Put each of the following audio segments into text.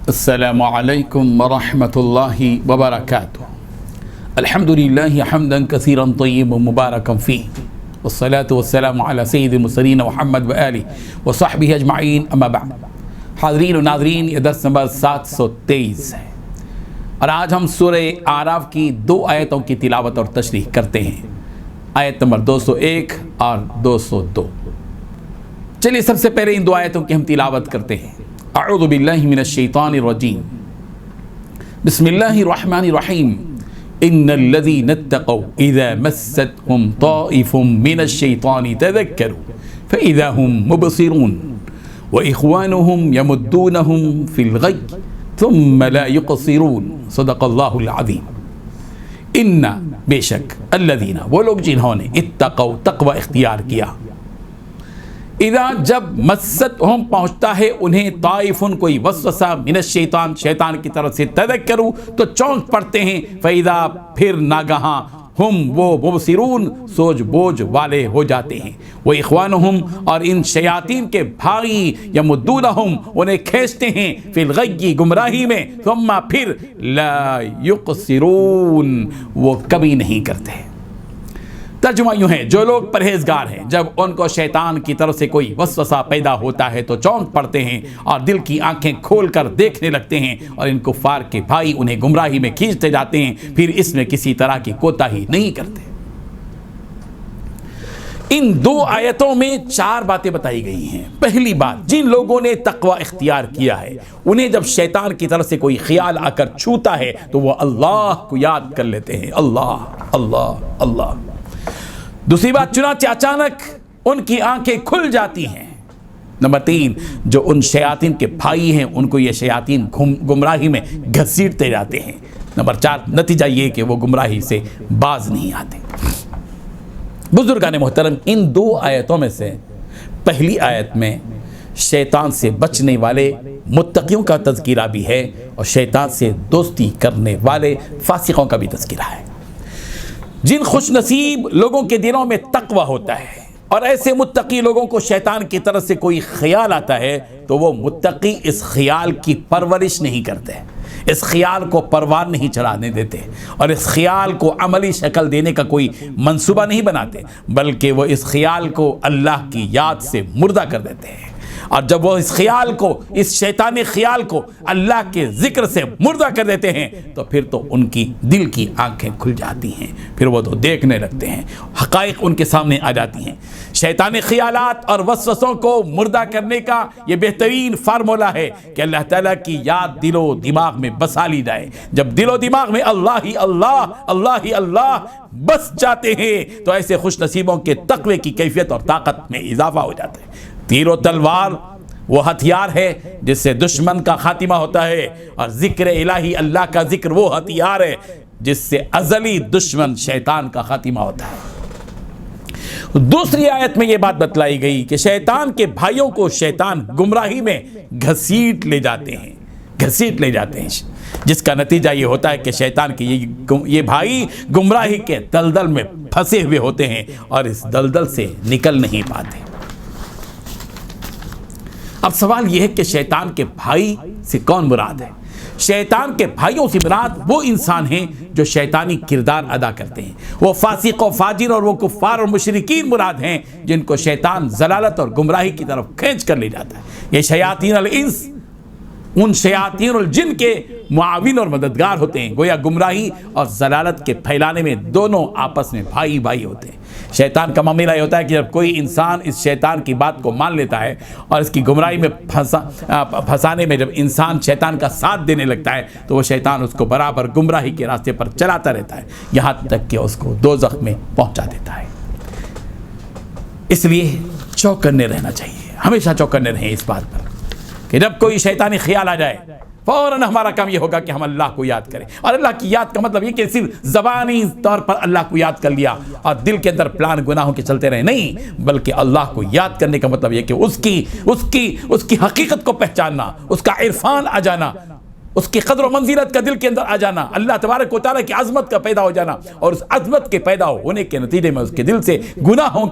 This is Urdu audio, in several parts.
السلام علیکم ورحمۃ اللہ وبرکاتہ. الحمدللہ حمدا کثیرا طیبا مبارکا فیہ والصلاة والسلام علی سید المرسلین محمد وآلہ وصحبہ اجمعین اما بعد. حاضرین و ناظرین، یہ درس نمبر 723 ہے اور آج ہم سورہ اعراف کی 2 آیتوں کی تلاوت اور تشریح کرتے ہیں، آیت نمبر 201 اور 202. چلیے سب سے پہلے ان 2 آیتوں کی ہم تلاوت کرتے ہیں. اعوذ باللہ من الشیطان الرجیم، بسم اللہ الرحمن الرحیم. ان الذین اتقوا اذا مستهم طائف من الشیطان تذکروا فاذا هم مبصرون واخوانهم يمدونهم في الغی ثم لا يقصرون. صدق اللہ العظیم. ان بے شک الذین وہ لوگ جنہوں نے اتقوا تقوی اختیار کیا، اذا جب مستہم پہنچتا ہے انہیں طائفن کوئی وسوسہ من الشیطان شیطان کی طرف سے تذکروا تو چونک پڑتے ہیں، فاذا پھر ناگہاں ہم وہ مبصرون سوج بوجھ والے ہو جاتے ہیں. وہ اخوانہم اور ان شیاطین کے بھائی یمدونہم انہیں کھینچتے ہیں فی الغی گمراہی میں، ثم پھر لا یقصرون وہ کبھی نہیں کرتے. ترجمہ یوں ہے، جو لوگ پرہیزگار ہیں جب ان کو شیطان کی طرف سے کوئی وسوسہ پیدا ہوتا ہے تو چونک پڑتے ہیں اور دل کی آنکھیں کھول کر دیکھنے لگتے ہیں، اور ان کفار کے بھائی انہیں گمراہی میں کھینچتے جاتے ہیں، پھر اس میں کسی طرح کی کوتاہی نہیں کرتے. ان 2 آیتوں میں 4 باتیں بتائی گئی ہیں. پہلی بات، جن لوگوں نے تقوی اختیار کیا ہے انہیں جب شیطان کی طرف سے کوئی خیال آ کر چھوتا ہے تو وہ اللہ کو یاد کر لیتے ہیں، اللہ اللہ اللہ. دوسری بات، چنانچہ اچانک ان کی آنکھیں کھل جاتی ہیں. نمبر 3، جو ان شیاطین کے بھائی ہیں ان کو یہ شیاطین گمراہی میں گھسیٹتے جاتے ہیں. نمبر 4، نتیجہ یہ کہ وہ گمراہی سے باز نہیں آتے. بزرگان محترم، ان 2 آیتوں میں سے پہلی آیت میں شیطان سے بچنے والے متقیوں کا تذکرہ بھی ہے اور شیطان سے دوستی کرنے والے فاسقوں کا بھی تذکرہ ہے. جن خوش نصیب لوگوں کے دلوں میں تقوی ہوتا ہے اور ایسے متقی لوگوں کو شیطان کی طرف سے کوئی خیال آتا ہے تو وہ متقی اس خیال کی پرورش نہیں کرتے، اس خیال کو پروان نہیں چڑھانے دیتے اور اس خیال کو عملی شکل دینے کا کوئی منصوبہ نہیں بناتے، بلکہ وہ اس خیال کو اللہ کی یاد سے مردہ کر دیتے ہیں. اور جب وہ اس خیال کو، اس شیطانی خیال کو اللہ کے ذکر سے مردہ کر دیتے ہیں تو پھر تو ان کی دل کی آنکھیں کھل جاتی ہیں، پھر وہ تو دیکھنے لگتے ہیں، حقائق ان کے سامنے آ جاتی ہیں. شیطانی خیالات اور وسوسوں کو مردہ کرنے کا یہ بہترین فارمولہ ہے کہ اللہ تعالیٰ کی یاد دل و دماغ میں بسا لی جائے. جب دل و دماغ میں اللہ ہی اللہ اللہ ہی اللہ بس جاتے ہیں تو ایسے خوش نصیبوں کے تقوی کی کیفیت اور طاقت میں اضافہ ہو جاتا ہے. تیر و تلوار وہ ہتھیار ہے جس سے دشمن کا خاتمہ ہوتا ہے، اور ذکر الہی اللہ کا ذکر وہ ہتھیار ہے جس سے ازلی دشمن شیطان کا خاتمہ ہوتا ہے. دوسری آیت میں یہ بات بتلائی گئی کہ شیطان کے بھائیوں کو شیطان گمراہی میں گھسیٹ لے جاتے ہیں، جس کا نتیجہ یہ ہوتا ہے کہ شیطان کے یہ بھائی گمراہی کے دلدل میں پھنسے ہوئے ہوتے ہیں اور اس دلدل سے نکل نہیں پاتے. اب سوال یہ ہے کہ شیطان کے بھائی سے کون مراد ہے؟ شیطان کے بھائیوں سے مراد وہ انسان ہیں جو شیطانی کردار ادا کرتے ہیں. وہ فاسق و فاجر اور وہ کفار اور مشرکین مراد ہیں جن کو شیطان ضلالت اور گمراہی کی طرف کھینچ کر لے جاتا ہے. یہ شیاطین الانس ان شیاطین الجن کے معاون اور مددگار ہوتے ہیں. گویا گمراہی اور ضلالت کے پھیلانے میں دونوں آپس میں بھائی بھائی ہوتے ہیں. شیطان کا معاملہ یہ ہوتا ہے کہ جب کوئی انسان اس شیطان کی بات کو مان لیتا ہے اور اس کی گمراہی میں پھنسانے میں جب انسان شیطان کا ساتھ دینے لگتا ہے تو وہ شیطان اس کو برابر گمراہی کے راستے پر چلاتا رہتا ہے، یہاں تک کہ اس کو دوزخ میں پہنچا دیتا ہے. اس لیے چوکنے رہنا چاہیے، ہمیشہ چوکنے رہیں اس بات پر کہ جب کوئی شیطانی خیال آ جائے فوراً ہمارا کام یہ ہوگا کہ ہم اللہ کو یاد کریں. اور اللہ کی یاد کا مطلب یہ کہ صرف زبانی طور پر اللہ کو یاد کر لیا اور دل کے اندر پلان گناہوں کے چلتے رہے، نہیں، بلکہ اللہ کو یاد کرنے کا مطلب یہ کہ اس کی حقیقت کو پہچاننا، اس کا عرفان آ جانا، اس کی قدر و منزلت کا دل کے اندر آ جانا، اللہ تبارک و تعالیٰ کی عظمت کا پیدا ہو جانا، اور اس عظمت کے پیدا ہونے کے نتیجے میں اس کے دل سے گناہوں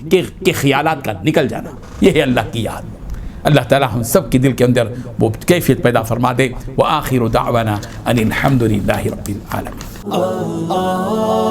کے خیالات کا نکل جانا. یہ ہے اللہ کی یاد. اللہ تعالی ہم سب کے دل کے اندر وہ کیفیت پیدا فرما دے. وآخر دعوانا ان الحمد للہ رب العالمین.